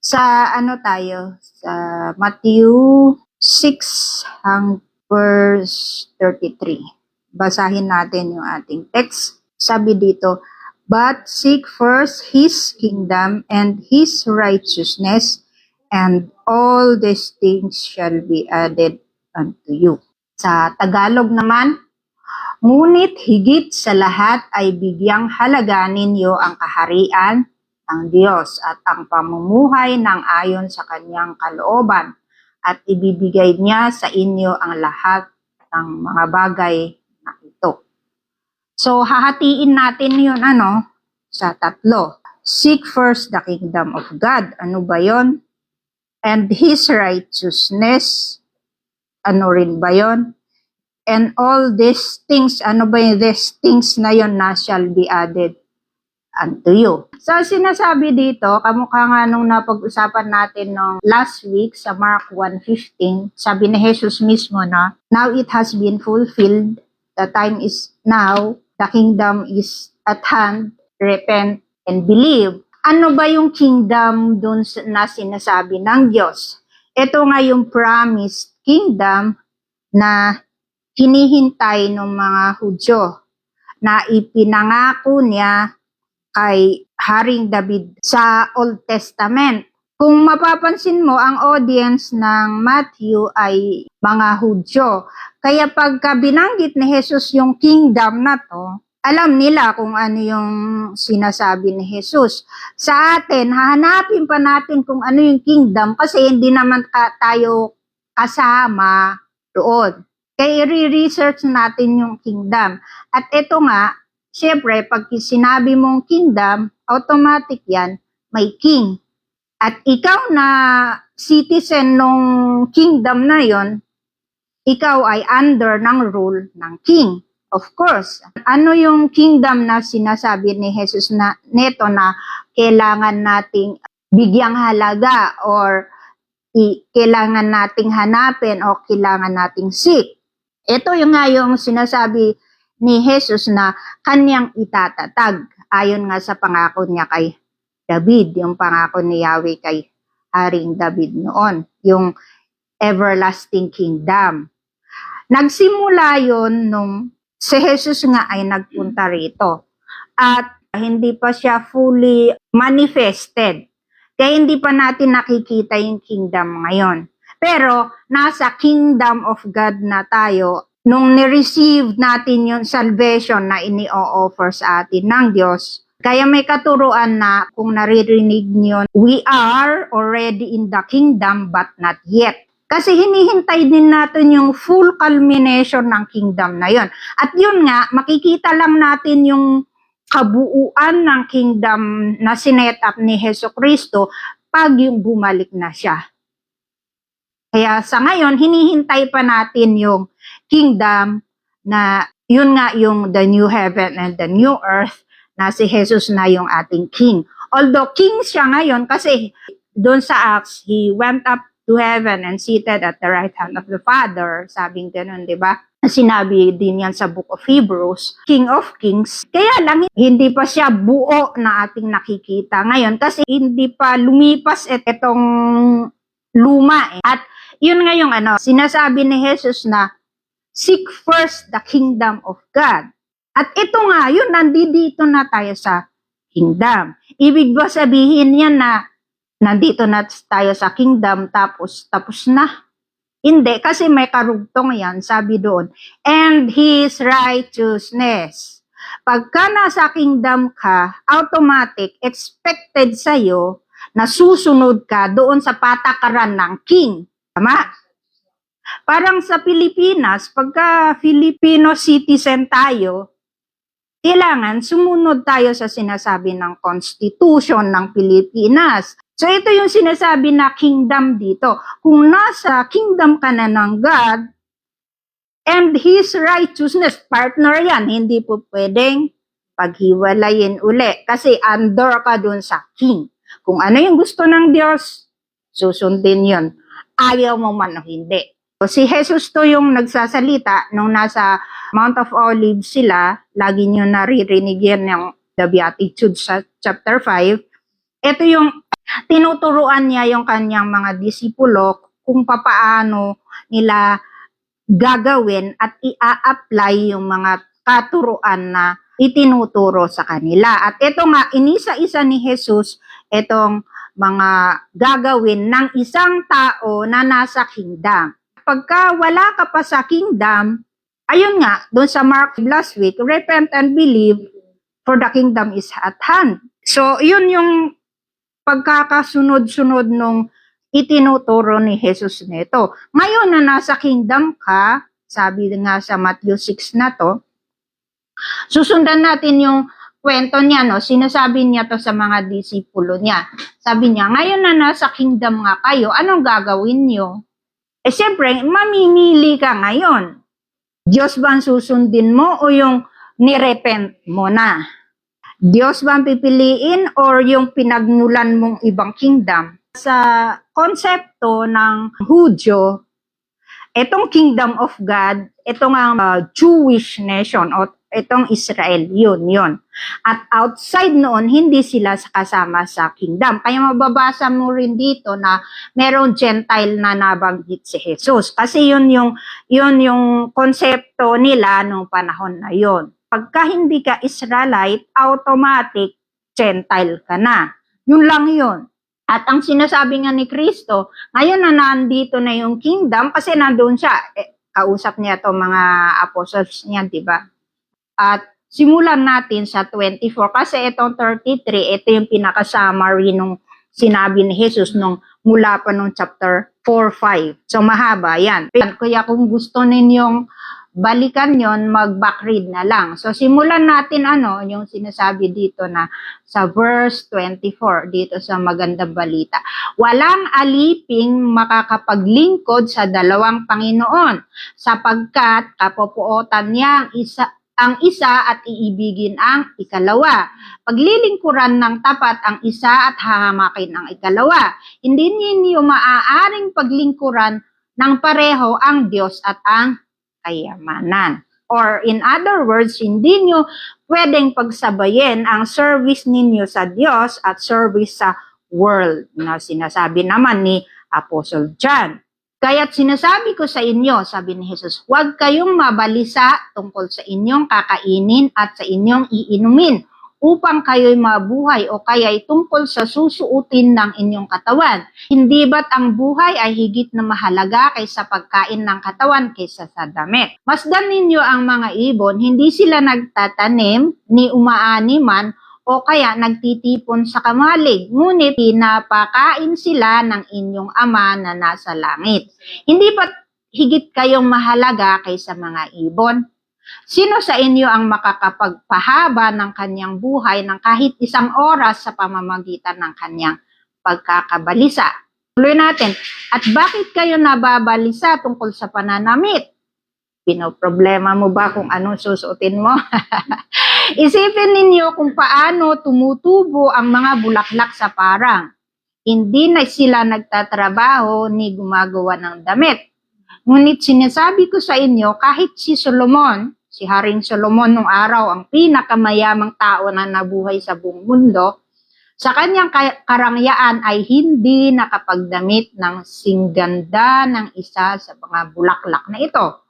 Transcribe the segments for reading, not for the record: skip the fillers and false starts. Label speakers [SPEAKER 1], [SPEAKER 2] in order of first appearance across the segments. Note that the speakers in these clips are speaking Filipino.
[SPEAKER 1] Sa ano tayo? Sa Matthew 6 verse 33. Basahin natin yung ating text. Sabi dito, "But seek first His kingdom and His righteousness, and all these things shall be added unto you." Sa Tagalog naman, "Ngunit higit sa lahat ay bigyang halaganin niyo ang kaharian ng Diyos at ang pamumuhay ng ayon sa kanyang kalooban, at ibibigay niya sa inyo ang lahat ng mga bagay na ito." So, hahatiin natin yun sa tatlo. Seek first the kingdom of God. Ano ba yon? And His righteousness. Ano rin ba yon? And all these things, ano ba yung these things na yon na shall be added unto you. So, sinasabi dito, kamukha nga nung napag-usapan natin nung last week sa Mark 1:15, sabi ni Jesus mismo na, "Now it has been fulfilled, the time is now, the kingdom is at hand, repent and believe." Ano ba yung kingdom dun na sinasabi ng Diyos? Ito nga yung promised kingdom na hinihintay ng mga Hudyo na ipinangako niya kay Haring David sa Old Testament. Kung mapapansin mo, ang audience ng Matthew ay mga Hudyo. Kaya pagka binanggit ni Jesus yung kingdom na to, alam nila kung ano yung sinasabi ni Jesus. Sa atin, hahanapin pa natin kung ano yung kingdom kasi hindi naman tayo kasama doon. Kaya i-research natin yung kingdom. At ito nga, siyempre, pag sinabi mong kingdom, automatic yan, may king. At ikaw na citizen ng kingdom na yon, ikaw ay under ng rule ng king. Of course, ano yung kingdom na sinasabi ni Jesus na neto na kailangan nating bigyang halaga or kailangan nating hanapin o kailangan nating seek? Ito yung nga yung sinasabi ni Jesus na kanyang itatatag ayon nga sa pangako niya kay David, yung pangako ni Yahweh kay Haring David noon, yung everlasting kingdom. Nagsimula yon nung si Jesus nga ay nagpunta rito at hindi pa siya fully manifested. Kaya hindi pa natin nakikita yung kingdom ngayon. Pero nasa kingdom of God na tayo nung ni-receive natin yung salvation na ini-offer sa atin ng Diyos. Kaya may katuruan na kung naririnig niyo, we are already in the kingdom but not yet. Kasi hinihintay din natin yung full culmination ng kingdom na yon. At yun nga, makikita lang natin yung kabuuan ng kingdom na sinet up ni Hesus Kristo pag yung bumalik na siya. Kaya sa ngayon, hinihintay pa natin yung kingdom na yun nga yung the new heaven and the new earth na si Jesus na yung ating king. Although king siya ngayon kasi doon sa Acts, he went up to heaven and seated at the right hand of the Father. Sabing ganun, di ba? Sinabi din yan sa Book of Hebrews, King of Kings. Kaya lang, hindi pa siya buo na ating nakikita ngayon kasi hindi pa lumipas itong luma. At yun nga yung sinasabi ni Jesus na seek first the kingdom of God. At ito nga, yun, nandito na tayo sa kingdom. Ibig ba sabihin yan na nandito na tayo sa kingdom tapos na? Hindi, kasi may karugtong yan, sabi doon. And His righteousness. Pagka nasa kingdom ka, automatic, expected sa'yo na susunod ka doon sa patakaran ng king. Tama? Parang sa Pilipinas, pagka Filipino citizen tayo, kailangan sumunod tayo sa sinasabi ng Constitution ng Pilipinas. So ito yung sinasabi na kingdom dito. Kung nasa kingdom ka na ng God, and His righteousness, partner yan, hindi po pwedeng paghiwalayin uli. Kasi under ka dun sa king. Kung ano yung gusto ng Diyos, susundin yun. Ayaw mo man o hindi. So, si Jesus to yung nagsasalita nung nasa Mount of Olives sila, lagi nyo naririnig yan yung the Beatitudes sa chapter 5. Ito yung Tinuturuan niya yung kanyang mga disipulo kung papaano nila gagawin at i-apply yung mga katuruan na itinuturo sa kanila. At ito nga, inisa-isa ni Jesus itong mga gagawin ng isang tao na nasa kingdom. Pagka wala ka pa sa kingdom, ayun nga, doon sa Mark last week, repent and believe for the kingdom is at hand. So, yun yung pagkakasunod-sunod nung itinuturo ni Jesus nito. Ngayon na nasa kingdom ka, sabi nga sa Matthew 6 na to, susundan natin yung kwento niya, no? Sinasabi niya to sa mga disipulo niya. Sabi niya, ngayon na nasa kingdom nga kayo, anong gagawin niyo? Eh siyempre, mamimili ka ngayon. Diyos ba ang susundin mo o yung nirepent mo na? Diyos ba ang pipiliin or yung pinagmulan mong ibang kingdom? Sa konsepto ng Hudyo, itong kingdom of God, itong Jewish nation o itong Israel, yun. At outside noon, hindi sila kasama sa kingdom. Kaya mababasa mo rin dito na merong Gentile na nabanggit si Jesus. Kasi yun yung konsepto nila nung panahon na yun. Pagka hindi ka Israelite, automatic Gentile ka na. Yun lang yun. At ang sinasabi nga ni Kristo, ngayon na nandito na yung kingdom, kasi nandoon siya, kausap niya to mga apostles niya, di ba? At simulan natin sa 24, kasi itong 33, ito yung pinaka-summary nung sinabi ni Jesus nung mula pa nung chapter 4-5. So mahaba yan. Kaya kung gusto ninyong balikan yon, mag-backread na lang. So, simulan natin yung sinasabi dito na sa verse 24, dito sa magandang balita. Walang aliping makakapaglingkod sa dalawang Panginoon, sapagkat kapupuotan niya ang isa at iibigin ang ikalawa. Paglilingkuran ng tapat ang isa at hahamakin ang ikalawa. Hindi ninyo maaaring paglingkuran ng pareho ang Diyos at ang kayamanan. Or in other words, hindi nyo pwedeng pagsabayin ang service ninyo sa Diyos at service sa world na sinasabi naman ni Apostle John. Kaya't sinasabi ko sa inyo, sabi ni Jesus, huwag kayong mabalisa tungkol sa inyong kakainin at sa inyong iinumin upang kayo'y mabuhay o kaya'y tungkol sa susuutin ng inyong katawan. Hindi ba't ang buhay ay higit na mahalaga kaysa pagkain ng katawan kaysa sa damit? Masdan ninyo ang mga ibon, hindi sila nagtatanim ni umaani man o kaya nagtitipon sa kamalig, ngunit pinapakain sila ng inyong ama na nasa langit. Hindi ba't higit kayong mahalaga kaysa mga ibon? Sino sa inyo ang makakapagpahaba ng kanyang buhay ng kahit isang oras sa pamamagitan ng kanyang pagkakabalisa? Tuloy natin. At bakit kayo nababalisa tungkol sa pananamit? Pinoproblema mo ba kung anong susuotin mo? Isipin ninyo kung paano tumutubo ang mga bulaklak sa parang. Hindi na sila nagtatrabaho ni gumagawa ng damit. Ngunit sinasabi ko sa inyo, kahit si Solomon, si Haring Solomon nung araw, ang pinakamayamang tao na nabuhay sa buong mundo, sa kanyang karangyaan ay hindi nakapagdamit ng singganda ng isa sa mga bulaklak na ito.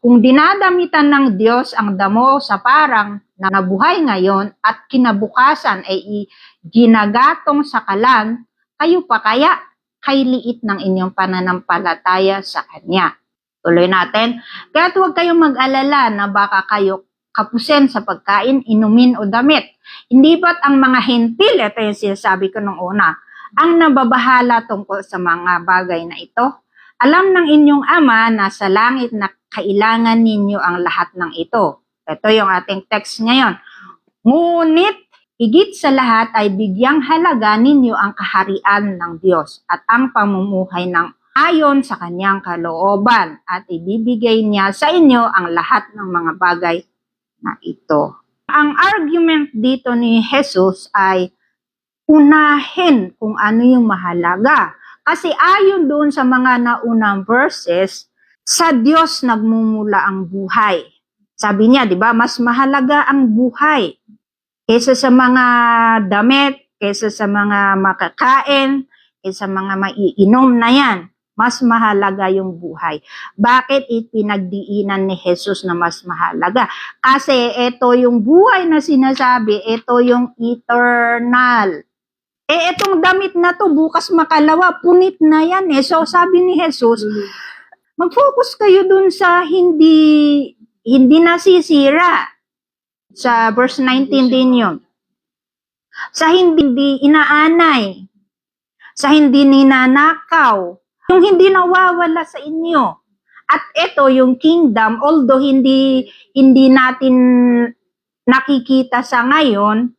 [SPEAKER 1] Kung dinadamitan ng Diyos ang damo sa parang na nabuhay ngayon at kinabukasan ay ginagatong sa kalan, kayo pa kaya kay liit ng inyong pananampalataya sa Kanya. Tuloy natin. Kaya't huwag kayong mag-alala na baka kayo kapusin sa pagkain, inumin o damit. Hindi ba't ang mga hentil, ito yung sinasabi ko nung una, ang nababahala tungkol sa mga bagay na ito? Alam ng inyong Ama na sa langit na kailangan ninyo ang lahat ng ito. Ito yung ating text ngayon. Ngunit, higit sa lahat ay bigyang halaga ninyo ang kaharian ng Diyos at ang pamumuhay ng ayon sa kanyang kalooban at ibibigay niya sa inyo ang lahat ng mga bagay na ito. Ang argument dito ni Jesus ay unahin kung ano yung mahalaga. Kasi ayon doon sa mga naunang verses, sa Diyos nagmumula ang buhay. Sabi niya, di ba, mas mahalaga ang buhay kaysa sa mga damit, kaysa sa mga makakain, kaysa mga maiinom na yan. Mas mahalaga yung buhay. Bakit ipinagdiinan ni Jesus na mas mahalaga? Kasi ito yung buhay na sinasabi, ito yung eternal. Itong damit na to, bukas makalawa, punit na yan eh. So sabi ni Jesus, mag-focus kayo dun sa hindi nasisira. Sa verse 19 din yun. Sa hindi inaanay. Sa hindi ninanakaw. Yung hindi nawawala sa inyo. At ito yung kingdom, although hindi natin nakikita sa ngayon,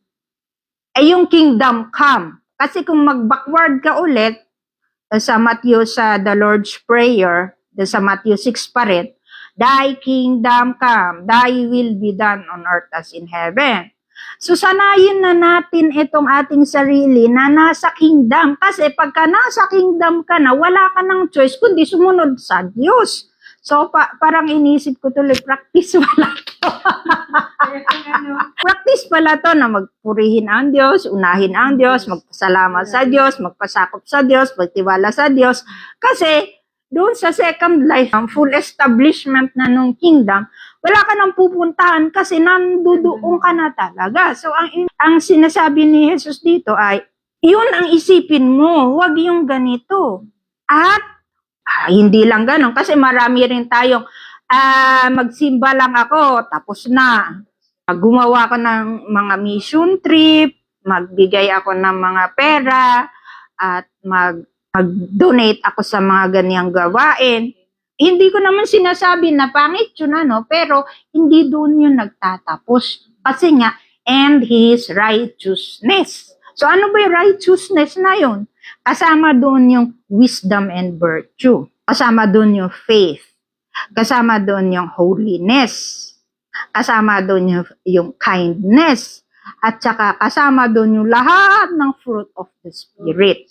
[SPEAKER 1] ay yung kingdom come. Kasi kung mag-backward ka ulit, sa Matthew, sa the Lord's Prayer, sa Matthew 6 pa rin, Thy kingdom come, Thy will be done on earth as in heaven. So sanayin na natin itong ating sarili na nasa kingdom. Kasi pagka nasa kingdom ka na, wala ka ng choice kundi sumunod sa Diyos. So parang inisip ko tuloy, practice pala to. Practice pala to na magpurihin ang Diyos, unahin ang Diyos, magpasalamat sa Diyos, magpasakop sa Diyos, magtiwala sa Diyos. Kasi doon sa second life, ang full establishment na nung kingdom, wala ka nang pupuntahan kasi nandudoon ka na talaga. So, ang sinasabi ni Jesus dito ay, yun ang isipin mo, wag yung ganito. At, hindi lang ganon, kasi marami rin tayong, magsimba lang ako, tapos na. Gumawa ko ng mga mission trip, magbigay ako ng mga pera, at mag-donate ako sa mga ganyang gawain. Hindi ko naman sinasabi na pangit yun, pero hindi doon yun nagtatapos. Kasi nga, and His righteousness. So ano ba yung righteousness na yun? Kasama doon yung wisdom and virtue. Kasama doon yung faith. Kasama doon yung holiness. Kasama doon yung kindness. At saka kasama doon yung lahat ng fruit of the Spirit.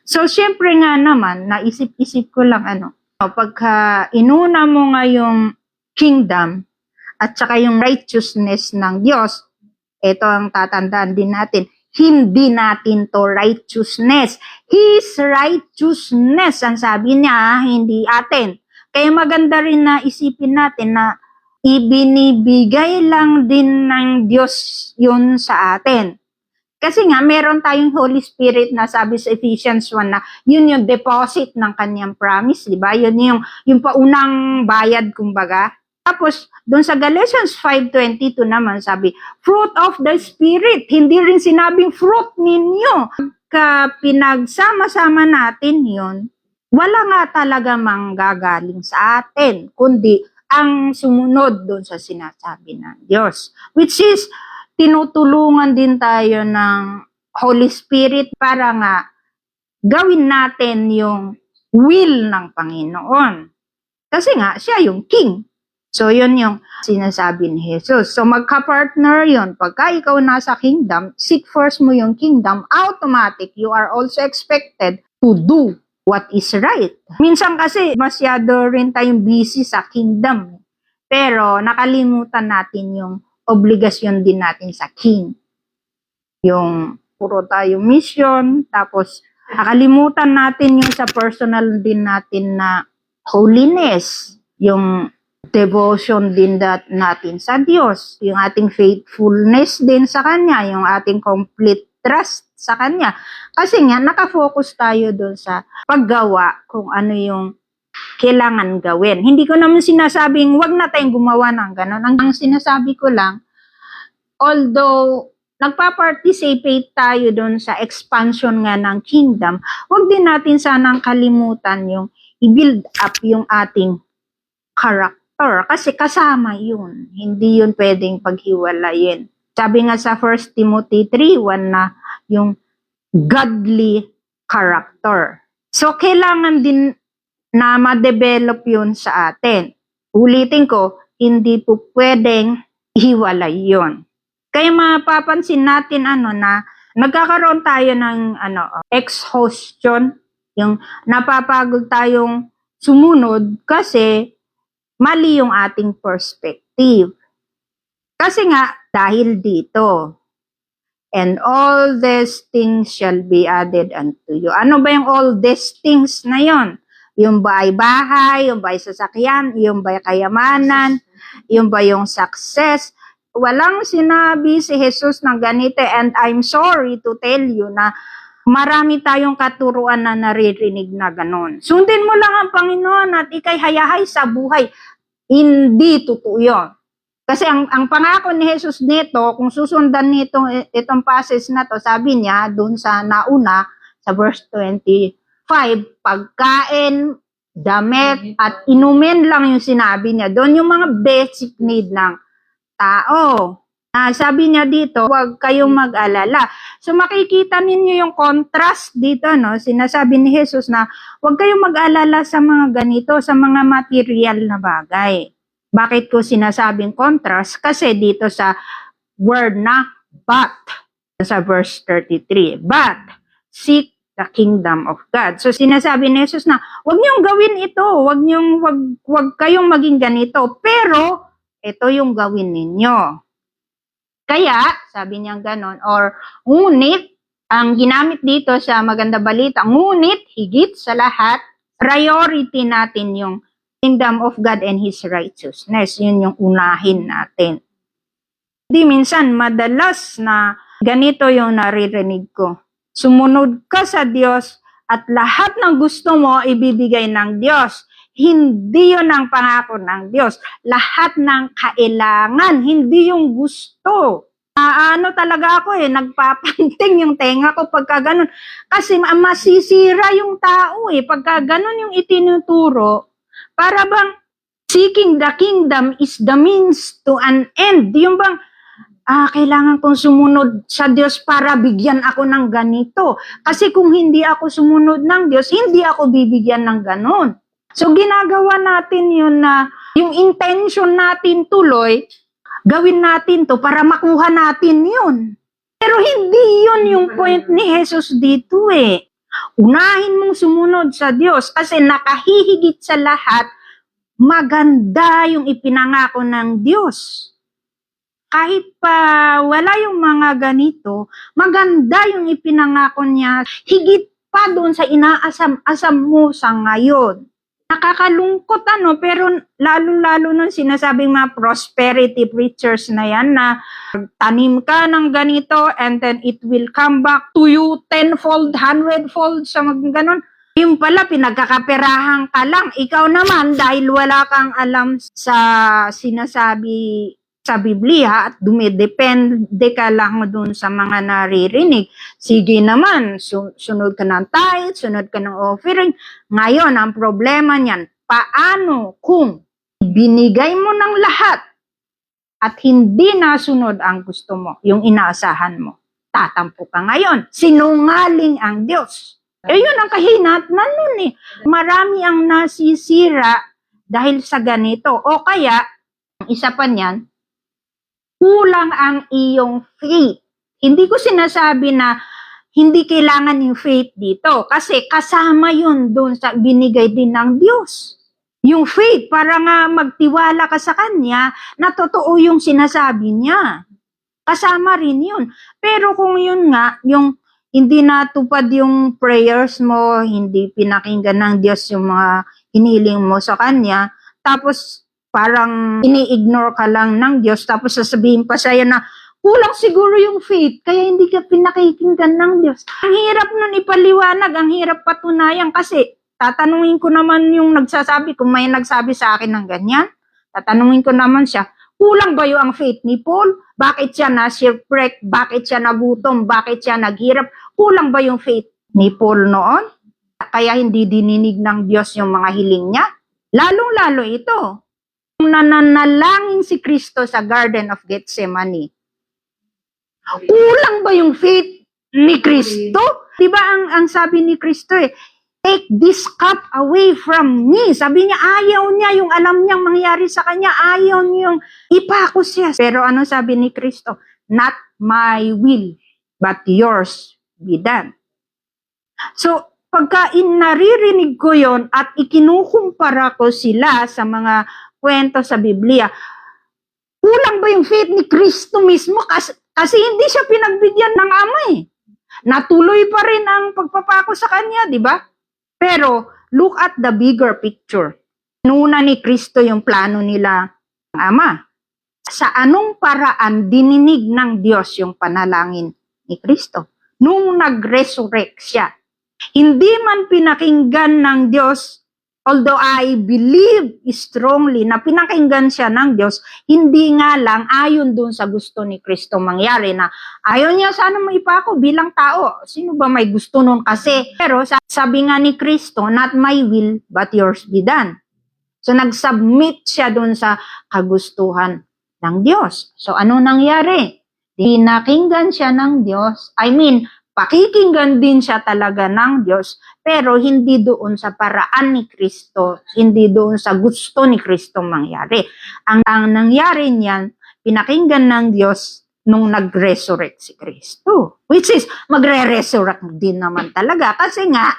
[SPEAKER 1] So, syempre nga naman, naisip-isip ko lang pagka inuna mo nga yung kingdom at saka yung righteousness ng Diyos, ito ang tatandaan din natin, hindi natin to righteousness. His righteousness, ang sabi niya, hindi atin. Kaya maganda rin na isipin natin na ibinibigay lang din ng Diyos yun sa atin. Kasi nga, meron tayong Holy Spirit na sabi sa Ephesians 1 na yun yung deposit ng kanyang promise, di ba? Yun yung paunang bayad, kumbaga. Tapos, doon sa Galatians 5:22 naman, sabi, fruit of the Spirit. Hindi rin sinabing fruit ninyo. Pagka pinagsama-sama natin yun, wala nga talaga manggagaling sa atin, kundi ang sumunod doon sa sinasabi ng Diyos. Which is, tinutulungan din tayo ng Holy Spirit para nga gawin natin yung will ng Panginoon. Kasi nga, siya yung King. So, yun yung sinasabi ni Jesus. So, magka-partner yun. Pagka ikaw nasa kingdom, seek first mo yung kingdom, automatic, you are also expected to do what is right. Minsan kasi, masyado rin tayong busy sa kingdom. Pero, nakalimutan natin yung obligasyon din natin sa King. Yung puro tayo mission, tapos nakalimutan natin yung sa personal din natin na holiness, yung devotion din natin sa Diyos, yung ating faithfulness din sa Kanya, yung ating complete trust sa Kanya. Kasi nga, nakafocus tayo dun sa paggawa kung ano yung kailangan gawin. Hindi ko naman sinasabing wag na tayong gumawa ng gano'n. Ang sinasabi ko lang, although nagpa-participate tayo doon sa expansion nga ng kingdom, wag din natin sanang kalimutan yung i-build up yung ating character. Kasi kasama yun. Hindi yun pwedeng paghiwalayin. Sabi nga sa 1 Timothy 3:1 na yung godly character. So, kailangan din na ma-develop yun sa atin. Ulitin ko, hindi po pwedeng hiwalay yun. Kaya mapapansin natin na nagkakaroon tayo ng exhaustion, yung napapagod tayong sumunod kasi mali yung ating perspective. Kasi nga, dahil dito, and all these things shall be added unto you. Ano ba yung all these things na yon? Yung ba ay bahay, yung ba ay sasakyan, yung ba ay kayamanan, yung ba yung success? Walang sinabi si Jesus ng ganito, and I'm sorry to tell you na marami tayong katuruan na naririnig na ganon. Sundin mo lang ang Panginoon at ikay hayahay sa buhay. Hindi totoo yun. Kasi ang pangako ni Jesus nito, kung susundan itong passage na to, sabi niya dun sa nauna, sa verse 25, pagkain, damit, at inumin lang yung sinabi niya. Doon yung mga basic need ng tao. Sabi niya dito, huwag kayong mag-alala. So makikita ninyo yung contrast dito, no? Sinasabi ni Jesus na huwag kayong mag-alala sa mga ganito, sa mga material na bagay. Bakit ko sinasabing contrast? Kasi dito sa word na but, sa verse 33, but seek the kingdom of God. So sinasabi ni Jesus na huwag niyong gawin ito, huwag kayong maging ganito, pero ito yung gawin ninyo. Kaya, sabi niya ganon, or ngunit, ang ginamit dito sa maganda balita, ngunit, higit sa lahat, priority natin yung kingdom of God and His righteousness. Yun yung unahin natin. Di minsan, madalas na ganito yung naririnig ko. Sumunod ka sa Diyos at lahat ng gusto mo ibibigay ng Diyos. Hindi yun ang pangako ng Diyos. Lahat ng kailangan, hindi yung gusto. Ano talaga ako nagpapanting yung tenga ko pagka ganun. Kasi masisira yung tao pagka ganun yung itinuturo. Para bang seeking the kingdom is the means to an end. Yung bang, kailangan kong sumunod sa Diyos para bigyan ako ng ganito. Kasi kung hindi ako sumunod ng Diyos, hindi ako bibigyan ng ganun. So, ginagawa natin yun na yung intention natin tuloy, gawin natin to para makuha natin yun. Pero hindi yun yung point ni Jesus dito Unahin mong sumunod sa Diyos kasi nakahihigit sa lahat, maganda yung ipinangako ng Diyos. Kahit pa wala yung mga ganito, maganda yung ipinangako niya, higit pa doon sa inaasam-asam mo sa ngayon. Nakakalungkot pero lalo-lalo nung sinasabing mga prosperity preachers na yan na tanim ka ng ganito and then it will come back to you tenfold, hundredfold sa mga ganon. Yung pala, pinagkakaperahan ka lang. Ikaw naman, dahil wala kang alam sa sinasabi sa Biblia at dumidepende ka lang dun sa mga naririnig. Sige naman, sunod ka ng tithe, sunod ka ng offering. Ngayon, ang problema niyan, paano kung binigay mo ng lahat at hindi nasunod ang gusto mo, yung inaasahan mo? Tatampo ka ngayon. Sinungaling ang Diyos. Yun ang kahinatnan nun Marami ang nasisira dahil sa ganito. O kaya, isa pa niyan, kulang ang iyong faith. Hindi ko sinasabi na hindi kailangan yung faith dito. Kasi kasama yun doon sa binigay din ng Diyos. Yung faith, para nga magtiwala ka sa Kanya, na totoo yung sinasabi niya. Kasama rin yun. Pero kung yun nga, yung hindi natupad yung prayers mo, hindi pinakinggan ng Diyos yung mga hiniling mo sa Kanya, tapos parang ini-ignore ka lang ng Diyos, tapos sasabihin pa sa'yo na kulang siguro yung faith, kaya hindi ka pinakikinggan ng Diyos. Ang hirap nun ipaliwanag, ang hirap patunayan kasi tatanungin ko naman yung nagsasabi, kung may nagsabi sa akin ng ganyan, tatanungin ko naman siya, kulang ba yung faith ni Paul? Bakit siya na-shipwreck? Bakit siya nagutom? Bakit siya naghirap? Kulang ba yung faith ni Paul noon? Kaya hindi dininig ng Diyos yung mga hiling niya? Lalong-lalo ito. Nananalangin si Kristo sa Garden of Gethsemane. Kulang ba yung faith ni Kristo? Diba ang sabi ni Kristo take this cup away from me. Sabi niya, ayaw niya yung alam niyang mangyari sa kanya. Ayaw niyang ipako siya. Pero ano sabi ni Kristo? Not my will, but yours be done. So, pagka naririnig ko yon at ikinukumpara ko sila sa mga kwento sa Biblia, kulang ba yung faith ni Kristo mismo? Kasi Kasi hindi siya pinagbigyan ng Ama eh. Natuloy pa rin ang pagpapako sa kanya, di ba? Pero look at the bigger picture. Nuna ni Kristo yung plano nila ng Ama. Sa anong paraan dininig ng Diyos yung panalangin ni Kristo? Nung nag-resurrect siya. Hindi man pinakinggan ng Diyos, although I believe strongly na pinakinggan siya ng Diyos, hindi nga lang ayon dun sa gusto ni Kristo mangyari na ayaw niya sana maipako bilang tao. Sino ba may gusto nun kasi? Pero sabi nga ni Kristo, not my will but yours be done. So nag-submit siya dun sa kagustuhan ng Diyos. So ano nangyari? Pinakinggan siya ng Diyos. Pakikinggan din siya talaga ng Diyos, pero hindi doon sa paraan ni Kristo, hindi doon sa gusto ni Kristo mangyari. Ang nangyari niyan, pinakinggan ng Diyos nung nag-resurrect si Kristo. Which is, magre-resurrect din naman talaga kasi nga,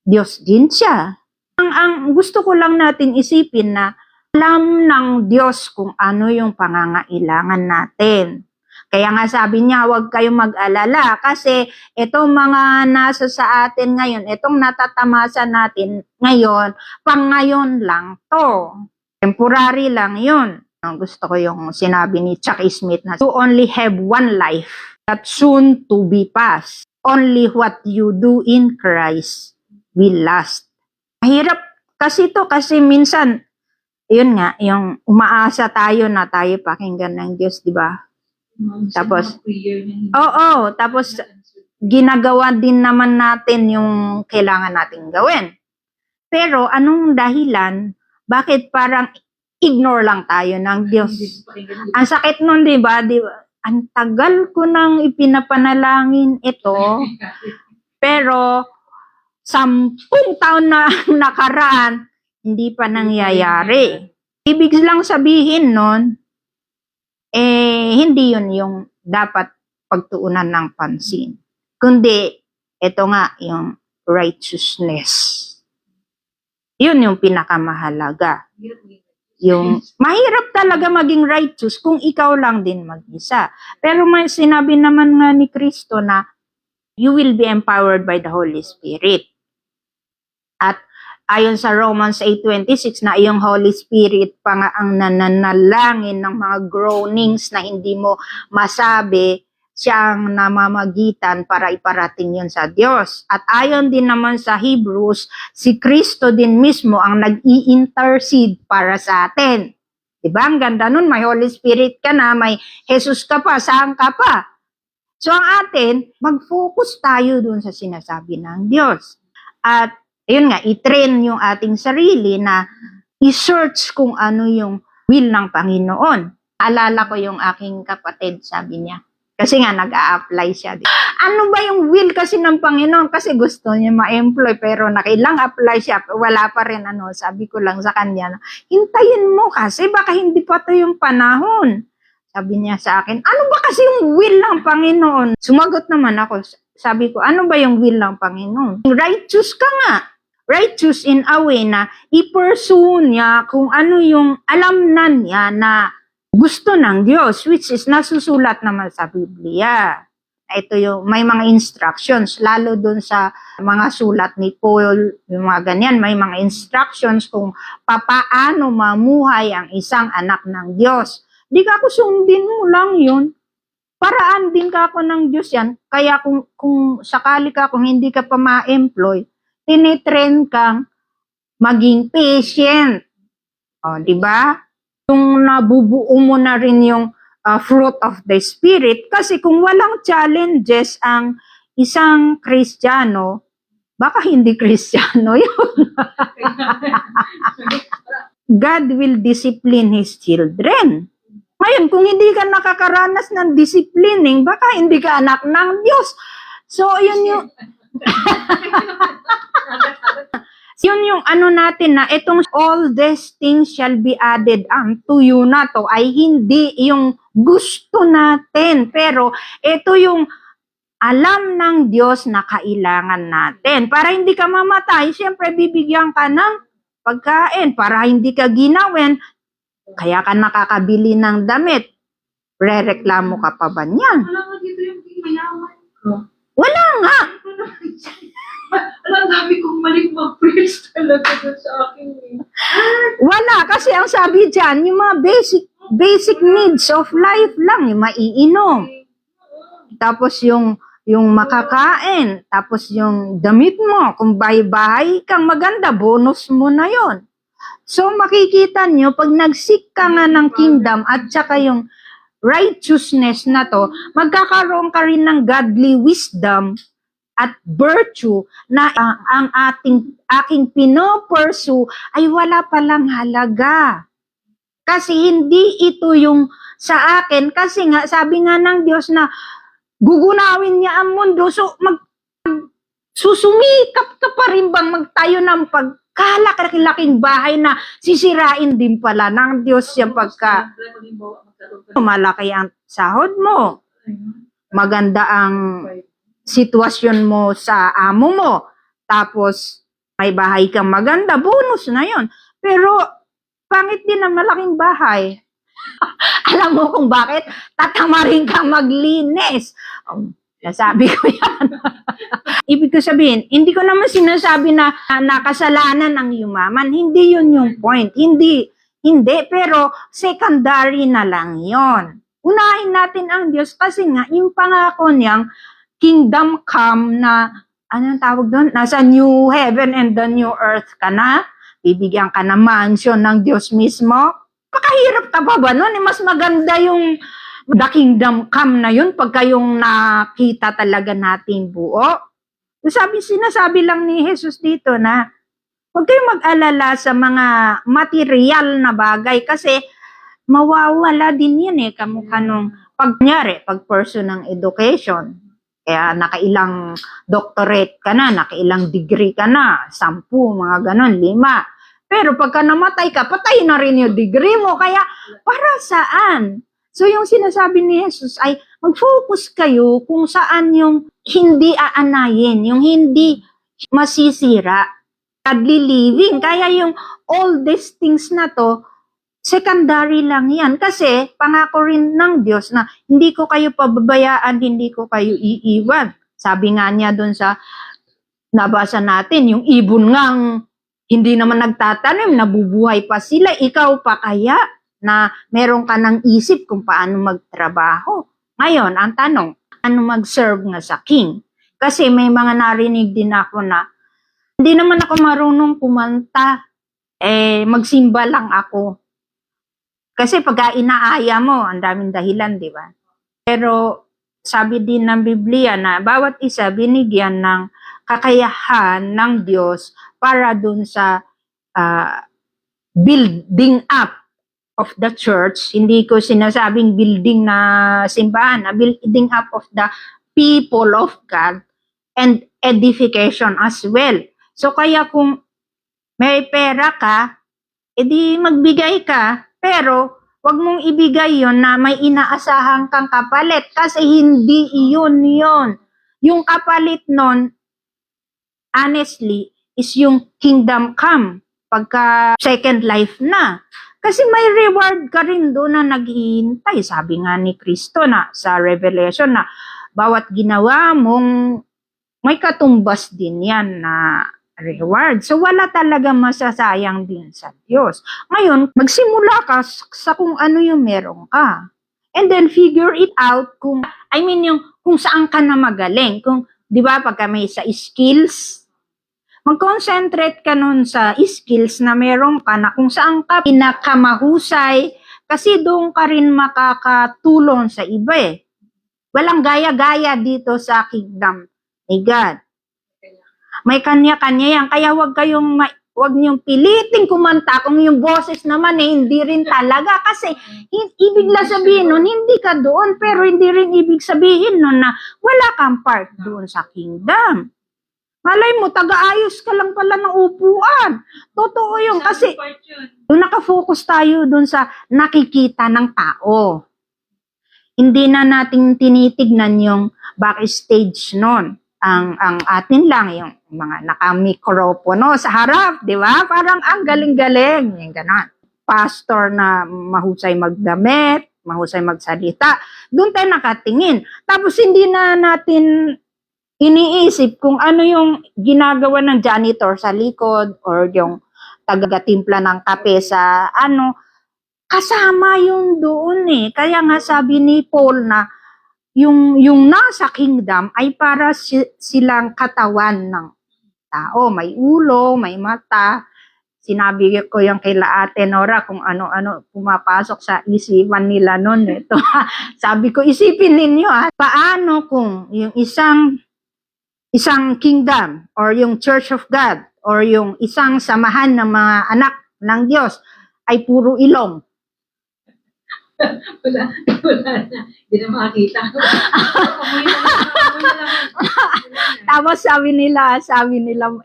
[SPEAKER 1] Diyos din siya. Ang gusto ko lang natin isipin na alam ng Diyos kung ano yung pangangailangan natin. Kaya nga sabi niya, huwag kayong mag-alala kasi itong mga nasa sa atin ngayon, itong natatamasa natin ngayon, pang ngayon lang to. Temporary lang yun. Gusto ko yung sinabi ni Chuck Smith na you only have one life that soon to be past. Only what you do in Christ will last. Mahirap kasi to kasi minsan, yun nga, yung umaasa tayo na tayo pakinggan ng Diyos, di ba? Tapos, tapos ginagawa din naman natin yung kailangan nating gawin. Pero anong dahilan, bakit parang ignore lang tayo ng Diyos? Ang sakit nun, di ba? Ang tagal ko nang ipinapanalangin ito, pero 10 taon na nakaraan, hindi pa nangyayari. Ibig lang sabihin nun, hindi yun yung dapat pagtuunan ng pansin. Kundi, ito nga, yung righteousness. Yun yung pinakamahalaga. Yung mahirap talaga maging righteous kung ikaw lang din mag-isa. Pero may sinabi naman nga ni Kristo na you will be empowered by the Holy Spirit. At ayon sa Romans 8:26 na iyong Holy Spirit pa nga ang nananalangin ng mga groanings na hindi mo masabi, siya ang namamagitan para iparating yun sa Diyos. At ayon din naman sa Hebrews, si Kristo din mismo ang nag-i-intercede para sa atin. Diba? Ang ganda nun, may Holy Spirit ka na, may Jesus ka pa, saan ka pa? So ang atin, mag-focus tayo dun sa sinasabi ng Diyos. At ayun nga, i-train yung ating sarili na i-search kung ano yung will ng Panginoon. Alala ko yung aking kapatid, sabi niya. Kasi nga, nag-a-apply siya. Ano ba yung will kasi ng Panginoon? Kasi gusto niya ma-employ, pero nakailang apply siya, wala pa rin Sabi ko lang sa kanya, hintayin mo kasi baka hindi pa to yung panahon. Sabi niya sa akin, ano ba kasi yung will ng Panginoon? Sumagot naman ako, sabi ko, ano ba yung will ng Panginoon? Righteous ka nga. Righteous in a way na i-pursue niya kung ano yung alam na niya na gusto ng Diyos, which is nasusulat naman sa Biblia. Ito yung may mga instructions, lalo dun sa mga sulat ni Paul, yung mga ganyan, may mga instructions kung papaano mamuhay ang isang anak ng Diyos. Di ka sundin mo lang yun. Paraan din ka ako ng Diyos yan. Kaya kung sakali ka, kung hindi ka pa ma-employ, tinitrain kang maging patient. O, di ba? Yung nabubuo mo na rin yung fruit of the Spirit. Kasi kung walang challenges ang isang Kristiyano, baka hindi Kristiyano yun. God will discipline His children. Ngayon, kung hindi ka nakakaranas ng disciplining, baka hindi ka anak ng Diyos. So, yun yung... Yun yung natin na itong all these things shall be added unto you na to ay hindi yung gusto natin. Pero ito yung alam ng Diyos na kailangan natin. Para hindi ka mamatay, siyempre bibigyan ka ng pagkain. Para hindi ka ginawin, kaya ka nakakabili ng damit. Rereklamo ka pa ba niyan?
[SPEAKER 2] Wala nga dito yung mayaman ko.
[SPEAKER 1] Wala nga.
[SPEAKER 2] Alam, dami kong maling mag-preach talaga dun sa akin eh.
[SPEAKER 1] Wala. Kasi ang sabi dyan, yung mga basic needs of life lang. Yung maiinom. Tapos yung makakain. Tapos yung damit mo. Kung bahay-bahay kang maganda, bonus mo na yon. So makikita nyo, pag nagsik ka nga ng kingdom at saka yung righteousness na to, magkakaroon ka rin ng godly wisdom at virtue na ang aking pinopursue ay wala palang halaga. Kasi hindi ito yung sa akin. Kasi nga, sabi nga ng Diyos na gugunawin niya ang mundo. So, susumikap ka pa rin bang magtayo ng pagkalaki-laking bahay na sisirain din pala ng Diyos yung pagka malaki ang sahod mo. Maganda ang sitwasyon mo sa amo mo. Tapos, may bahay kang maganda. Bonus na yon. Pero, pangit din ang malaking bahay. Alam mo kung bakit? Tatamarin kang maglinis. Nasabi ko yan. Ibig ko sabihin, hindi ko naman sinasabi na nakasalanan ang yumaman. Hindi yun yung point. Hindi. Pero secondary na lang yon. Unahin natin ang Diyos kasi nga, yung pangako niyang kingdom come na, anong tawag doon? Nasa new heaven and the new earth ka na. Bibigyan ka na mansion ng Diyos mismo. Pakahirap ka pa ba nun? Mas maganda yung the kingdom come na yun pagka yung nakita talaga natin buo. Sinasabi lang ni Jesus dito na huwag kayong mag-alala sa mga material na bagay kasi mawawala din yan eh. Kamukha nung pag person ng education. Kaya nakailang doctorate ka na, nakailang degree ka na, 10, mga ganon, 5. Pero pagka namatay ka, patay na rin yung degree mo. Kaya para saan? So yung sinasabi ni Jesus ay mag-focus kayo kung saan yung hindi aanayin, yung hindi masisira, godly living. Kaya yung all these things na to, secondary lang yan. Kasi pangako rin ng Diyos na hindi ko kayo pababayaan, hindi ko kayo iiwan. Sabi nga niya doon sa nabasa natin, yung ibon ngang hindi naman nagtatanim, nabubuhay pa sila. Ikaw pa kaya na meron ka ng isip kung paano magtrabaho. Ngayon, ang tanong, ano mag-serve nga sa king? Kasi may mga narinig din ako na hindi naman ako marunong kumanta. Magsimba lang ako. Kasi pag inaaya mo, ang daming dahilan, di ba? Pero sabi din ng Biblia na bawat isa binigyan ng kakayahan ng Diyos para dun sa building up of the church. Hindi ko sinasabing building na simbahan, building up of the people of God and edification as well. So kaya kung may pera ka, edi magbigay ka, pero wag mong ibigay yon na may inaasahan kang kapalit kasi hindi iyon yon. Yung kapalit nun, honestly, is yung kingdom come pagka second life na. Kasi may reward ka rin doon na naghihintay. Sabi nga ni Kristo na sa Revelation na bawat ginawa mong may katumbas din yan na reward. So wala talaga masasayang din sa Diyos. Ngayon, magsimula ka sa kung ano yung meron ka. And then figure it out kung saan ka na magaling. Kung, di ba, pagka may sa skills, mag-concentrate ka nun sa skills na meron ka na kung saan ka pinakamahusay kasi doon ka rin makakatulong sa iba eh. Walang gaya-gaya dito sa kingdom ni God. May kanya-kanya yan. Kaya wag niyong piliting kumanta kung yung boses naman hindi rin talaga. Kasi ibig lang sabihin nun, hindi ka doon. Pero hindi rin ibig sabihin nun na wala kang part doon sa kingdom. Malay mo, taga-ayos ka lang pala ng upuan. Totoo yun. Kasi doon nakafocus tayo doon sa nakikita ng tao. Hindi na natin tinitignan yung backstage nun. Ang atin lang, yung mga naka-mikropono sa harap, di ba? Parang ang galing-galing. Yung ganon. Pastor na mahusay magdamit, mahusay magsalita. Doon tayo nakatingin. Tapos hindi na natin iniisip kung ano yung ginagawa ng janitor sa likod or yung taga-timpla ng kape sa ano. Kasama yun doon eh. Kaya nga sabi ni Paul na yung nasa kingdom ay para silang katawan ng tao. May ulo, may mata. Sinabi ko yung kay Ate Nora kung ano-ano pumapasok sa isipan nila noon. Ito, sabi ko, isipin ninyo paano kung yung isang kingdom or yung Church of God or yung isang samahan ng mga anak ng Diyos ay puro ilong.
[SPEAKER 2] Wala na. Hindi na makakita. Amoy na lang.
[SPEAKER 1] Tapos sabi nila,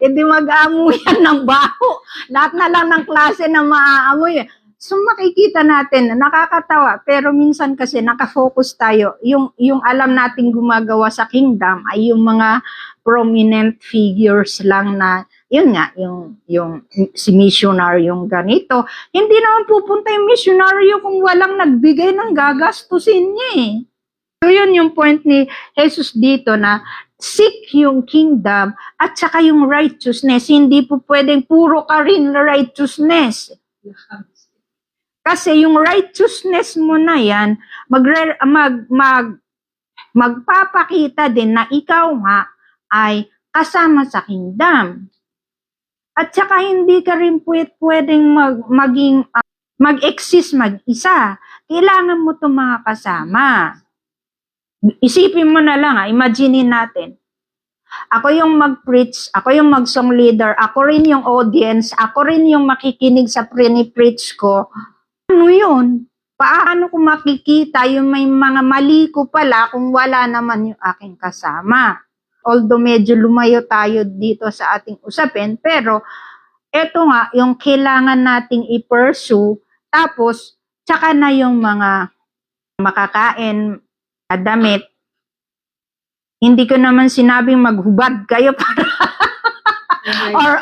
[SPEAKER 1] hindi mag-aamoy yan ng baho. Lahat na lang ng klase na maaamoy. So makikita natin, nakakatawa. Pero minsan kasi nakafocus tayo. Yung alam nating gumagawa sa kingdom ay yung mga prominent figures lang na, yun nga, yung si missionary yung ganito. Hindi naman pupunta yung missionaryo kung walang nagbigay ng gagastusin niya eh. So yun yung point ni Jesus dito na seek yung kingdom at saka yung righteousness. Hindi po pwedeng puro ka rin righteousness. Kasi yung righteousness mo na yan, magpapakita din na ikaw nga ay kasama sa kingdom. At saka hindi ka rin pwedeng mag-exist mag-isa. Kailangan mo itong mga kasama. Isipin mo na lang, imaginein natin. Ako yung mag-preach, ako yung mag-song leader, ako rin yung audience, ako rin yung makikinig sa pre-preach ko. Ano yun? Paano ko makikita yung may mga mali ko pala kung wala naman yung aking kasama? Although medyo lumayo tayo dito sa ating usapin, pero eto nga, yung kailangan nating i-pursue, tapos tsaka na yung mga makakain, damit. Hindi ko naman sinabing maghubad kayo para or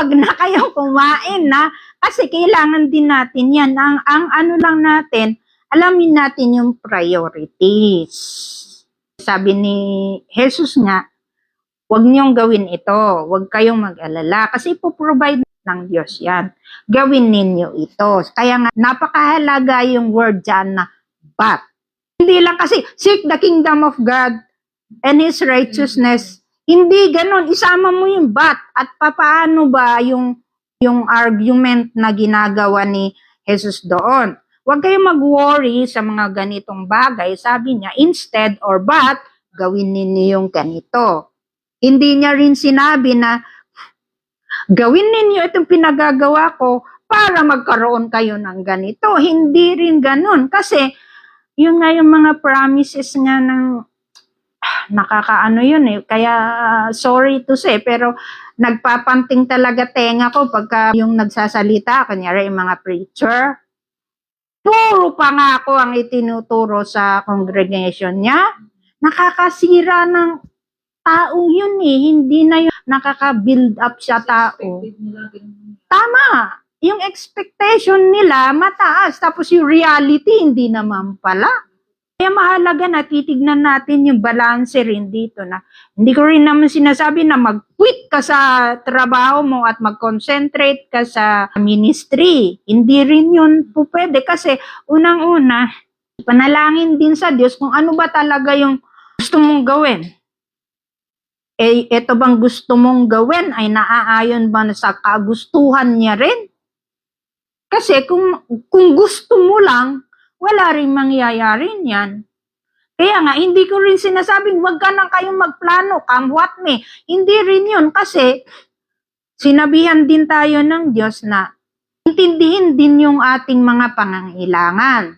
[SPEAKER 1] wag na kayong kumain na kasi kailangan din natin yan. Ang ano lang natin, alamin natin yung priorities. Sabi ni Jesus nga, huwag niyong gawin ito. Huwag kayong mag-alala kasi ipoprovide ng Diyos yan. Gawin ninyo ito. Kaya nga, napakahalaga yung word dyan na but. Hindi lang kasi, seek the kingdom of God and His righteousness. Hindi ganon. Isama mo yung but. At paano ba yung argument na ginagawa ni Jesus doon? Huwag kayong mag-worry sa mga ganitong bagay. Sabi niya, instead or but, gawin ninyo yung ganito. Hindi niya rin sinabi na, gawin ninyo itong pinagagawa ko para magkaroon kayo ng ganito. Hindi rin ganun. Kasi, yun nga yung mga promises nga ng, nakakaano yun eh. Kaya, sorry to say, pero nagpapanting talaga tenga ko pagka yung nagsasalita, kanyari yung mga preacher, puro pangako ang itinuturo sa congregation niya. Nakakasira ng tao yun eh. Hindi na yun nakaka-build up sa tao. Tama. Yung expectation nila mataas. Tapos yung reality hindi naman pala. Kaya mahalaga na titignan natin yung balance rin dito na hindi ko rin naman sinasabi na mag-quit ka sa trabaho mo at mag-concentrate ka sa ministry. Hindi rin yun po pwede kasi unang-una, panalangin din sa Diyos kung ano ba talaga yung gusto mong gawin. Eh, ito bang gusto mong gawin ay naaayon ba sa kagustuhan niya rin? Kasi kung gusto mo lang, wala rin mangyayari niyan. Kaya nga, hindi ko rin sinasabing wag ka nang kayong magplano, come what may. Hindi rin yun kasi sinabihan din tayo ng Diyos na intindihin din yung ating mga pangangailangan.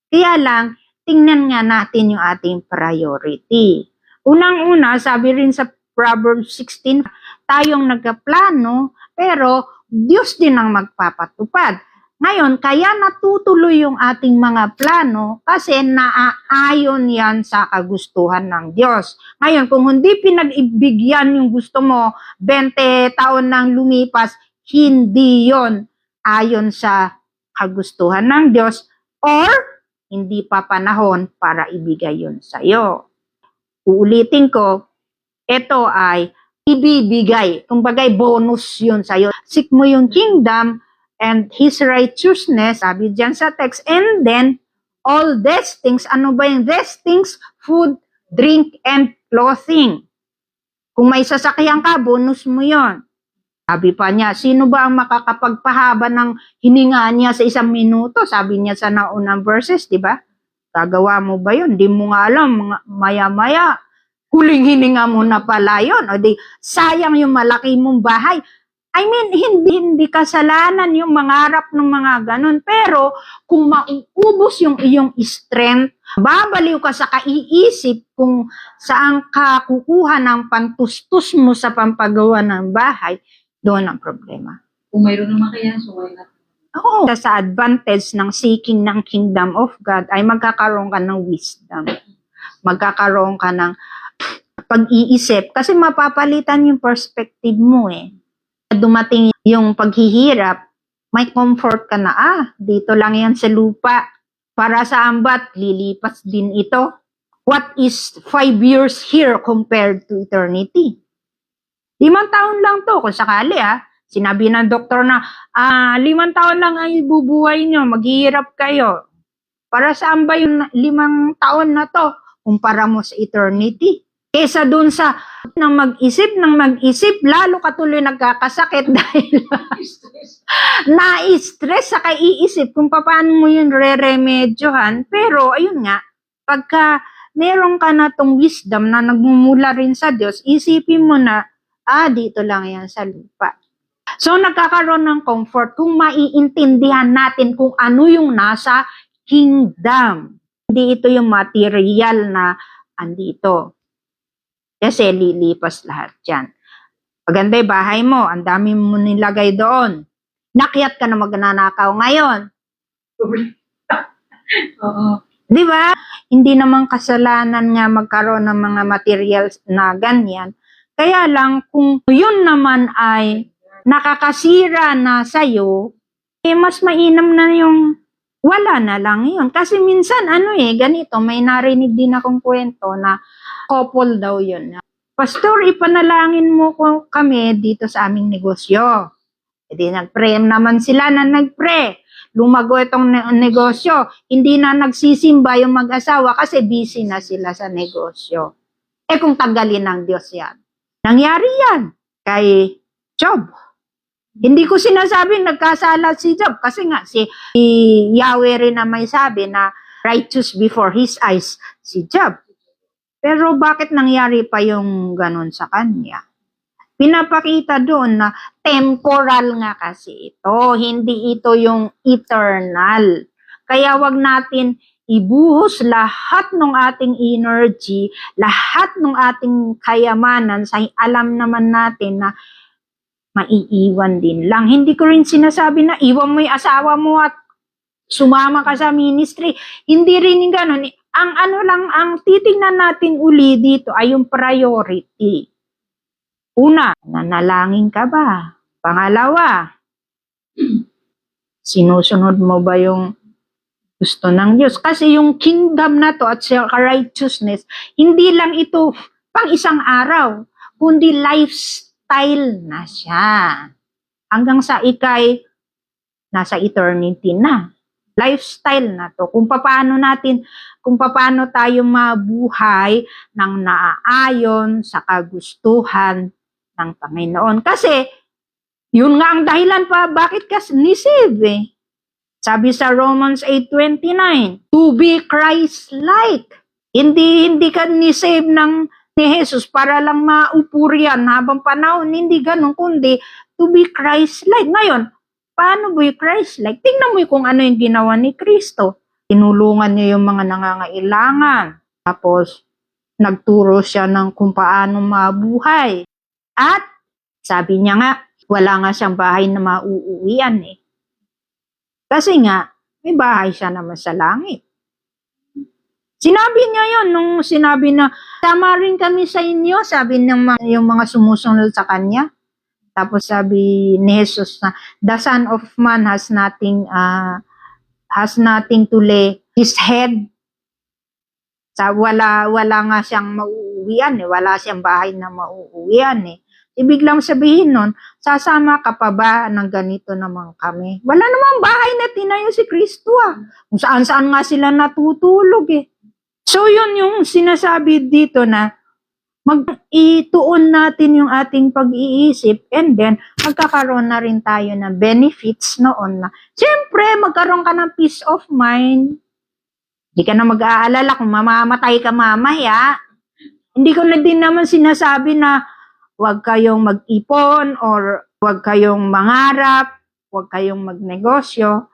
[SPEAKER 1] Kaya lang, tingnan nga natin yung ating priority. Unang-una, sabi rin sa Proverbs 16, tayong nagkaplano, pero Diyos din ang magpapatupad. Ngayon, kaya natutuloy yung ating mga plano kasi naaayon yan sa kagustuhan ng Diyos. Ngayon, kung hindi pinag-ibigyan yung gusto mo, 20 taon nang lumipas, hindi yon ayon sa kagustuhan ng Diyos or hindi pa panahon para ibigay yun sa'yo. Uulitin ko, ito ay ibibigay. Kumbagay, bonus yun sa'yo. Seek mo yung kingdom and His righteousness, sabi dyan sa text, and then, all these things, ano ba yung these things? Food, drink, and clothing. Kung may sasakyan ka, bonus mo yon. Sabi pa niya, sino ba ang makakapagpahaba ng hininga niya sa 1 minuto? Sabi niya sa naunang verses, di ba? Gagawa mo ba yun? Di mo nga alam, maya-maya, huling hininga mo na pala yun. O di, sayang yung malaki mong bahay. I mean, hindi kasalanan yung mangarap ng mga ganun. Pero, kung mauubos yung iyong strength, babaliw ka sa kaiisip kung saan ka kukuha ng pantustos mo sa pampagawa ng bahay, doon ang problema.
[SPEAKER 2] Kung mayroon naman kaya, so why not?
[SPEAKER 1] Oo. Sa advantage ng seeking ng kingdom of God ay magkakaroon ka ng wisdom. Magkakaroon ka ng pag-iisip. Kasi mapapalitan yung perspective mo eh. Dumating yung paghihirap, may comfort ka na, dito lang yan sa lupa. Para sa ambat, lilipas din ito. What is 5 years here compared to eternity? 5 taon lang to, kung sakali sinabi ng doktor na, 5 taon lang ay bubuhay nyo, maghihirap kayo. Para saan ba yung 5 taon na to, kumpara mo sa eternity? Kesa dun sa nang mag-isip, lalo ka tuloy nagkakasakit dahil na-stress sa kaiisip kung paano mo yun re-remedyohan. Pero, ayun nga, pagka meron ka na tong wisdom na nagmumula rin sa Diyos, isipin mo na, dito lang yan sa lupa. So, nagkakaroon ng comfort kung maiintindihan natin kung ano yung nasa kingdom. Hindi ito yung material na andito. Kasi lilipas lahat dyan. Maganda yung bahay mo, ang dami mo nilagay doon. Nakyat ka na magnanakaw ngayon.
[SPEAKER 2] Oo.
[SPEAKER 1] Di ba? Hindi naman kasalanan nga magkaroon ng mga materials na ganyan. Kaya lang, kung yun naman ay nakakasira na sa'yo, mas mainam na yung wala na lang yun. Kasi minsan, ganito, may narinig din akong kwento na couple daw yun. Pastor, ipanalangin mo kami dito sa aming negosyo. E di nag-pray naman sila na nag-pray. Lumago itong negosyo. Hindi na nagsisimba yung mag-asawa kasi busy na sila sa negosyo. Kung tagalin ng Diyos yan. Nangyari yan kay Job. Hindi ko sinasabing nagkasala si Job kasi nga si Yahweh rin na may sabi na righteous before His eyes si Job. Pero bakit nangyari pa yung ganun sa kanya? Pinapakita doon na temporal nga kasi ito. Hindi ito yung eternal. Kaya wag natin ibuhos lahat ng ating energy, lahat ng ating kayamanan sa alam naman natin na maiiwan din lang. Hindi ko rin sinasabi na iwan mo yung asawa mo at sumama ka sa ministry. Hindi rin yung ganun. Ang titingnan natin uli dito ay yung priority. Una, nanalangin ka ba? Pangalawa, sinusunod mo ba yung gusto ng Diyos? Kasi yung kingdom na to at righteousness, hindi lang ito pang isang araw, kundi lifestyle na siya. Hanggang sa ikay, nasa eternity na. Lifestyle na to. Kung paano tayo mabuhay ng naaayon sa kagustuhan ng Panginoon. Kasi, yun nga ang dahilan pa bakit ka ni-save Sabi sa Romans 8:29, to be Christ-like. Hindi ka ni-save ni Jesus para lang maupurian habang panahon. Hindi ganun, kundi to be Christ-like. Ngayon, paano ba yung Christ-like? Tingnan mo kung ano yung ginawa ni Kristo. Tinulungan niya yung mga nangangailangan. Tapos, nagturo siya ng kung paano mabuhay. At, sabi niya nga, wala nga siyang bahay na mauuwian Kasi nga, may bahay siya naman sa langit. Sinabi niya yun, nung sinabi na, tama rin kami sa inyo, sabi ng yung mga sumusunod sa kanya. Tapos sabi ni Jesus na, the Son of Man has nothing to lay his head. Wala nga siyang mauuwian eh. Wala siyang bahay na mauuwian eh. Ibig lang sabihin nun, sasama ka pa ba ng ganito naman kami? Wala namang bahay na tinayo si Kristo ah. Kung saan-saan nga sila natutulog eh. So yun yung sinasabi dito na mag-ituon natin yung ating pag-iisip and then magkakaroon na rin tayo ng benefits noon na. Siyempre, magkaroon ka ng peace of mind. Hindi ka na mag-aalala kung mamamatay ka mamaya. Hindi ko na din naman sinasabi na huwag kayong mag-ipon or huwag kayong mangarap, huwag kayong magnegosyo.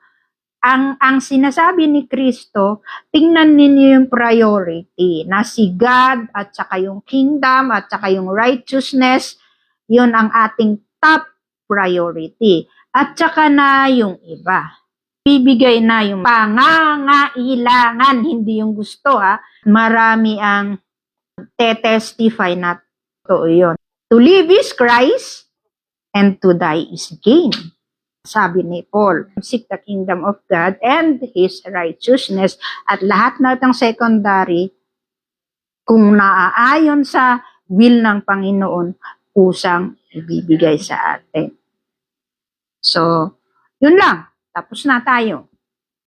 [SPEAKER 1] Ang sinasabi ni Kristo, tingnan ninyo yung priority na si God at saka yung kingdom at saka yung righteousness, yun ang ating top priority. At saka na yung iba. Bibigay na yung pangangailangan, hindi yung gusto ha. Marami ang testify na to yun. To live is Christ and to die is gain. Sabi ni Paul, seek the kingdom of God and His righteousness. At lahat ng secondary, kung naaayon sa will ng Panginoon, kusang ibibigay sa atin. So, yun lang. Tapos na tayo.